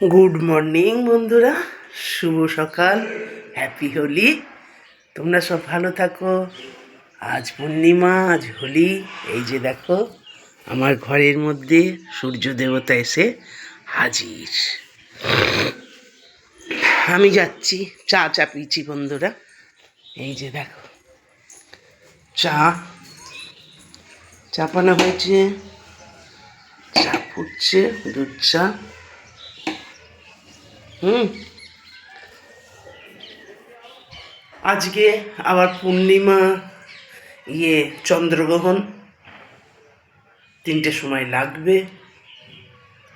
Good morning বন্ধুরা, শুভ সকাল, happy Holi. তোমরা সব ভালো থাকো। আজ পূর্ণিমা, আজ হোলি। এই যে দেখো, আমার ঘরের মধ্যে সূর্য দেবতা এসে হাজির। আমি যাচ্ছি, চা চাপিয়েছি বন্ধুরা। এই যে দেখো, চা চাপানো হয়েছে, চা ফুটছে, দুধ চা। আজকে আবার পূর্ণিমা, চন্দ্রগ্রহণ 3টের সময় লাগবে।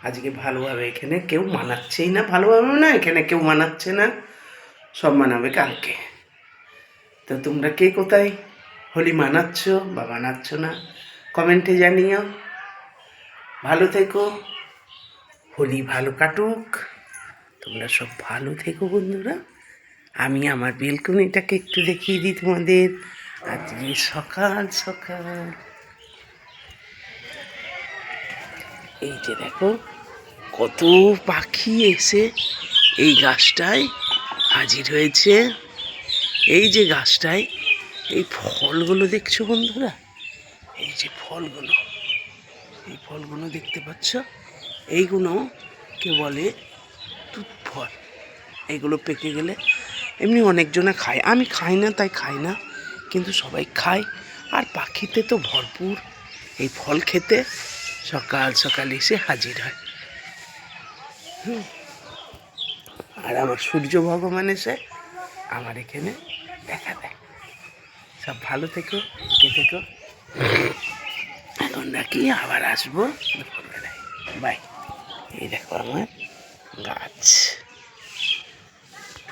আজকে ভালোভাবে এখানে কেউ মানাচ্ছেই না, ভালোভাবে না, এখানে কেউ মানাচ্ছে না, সব মানাবে কালকে। তো তোমরা কে কোথায় হোলি মানাচ্ছ বা মানাচ্ছ না, কমেন্টে জানিও। ভালো থেকো, হোলি ভালো কাটুক, তোমরা সব ভালো থেকো বন্ধুরা। আমি আমার বেলকনিটাকে একটু দেখিয়ে দিই তোমাদের। আজকে সকাল সকাল এই যে দেখো, কত পাখি এসে এই গাছটায় হাজির হয়েছে। এই যে গাছটায় এই ফলগুলো দেখছো বন্ধুরা, এই যে ফলগুলো, এই ফলগুলো দেখতে পাচ্ছ, এইগুলো কে বলে তুত ফল। এইগুলো পেকে গেলে এমনি অনেকজনে খায়, আমি খাই না, তাই খাই না, কিন্তু সবাই খায়। আর পাখিতে তো ভরপুর এই ফল খেতে সকাল সকাল এসে হাজির হয়। আর আমার সূর্য ভগবান এসে আমার এখানে দেখা দেয়। সব ভালো থেকো, সুখে থেকো। এখন নাকি আবার আসবো দুপুরবেলায়। বাই। এই দেখো আমার গাছ।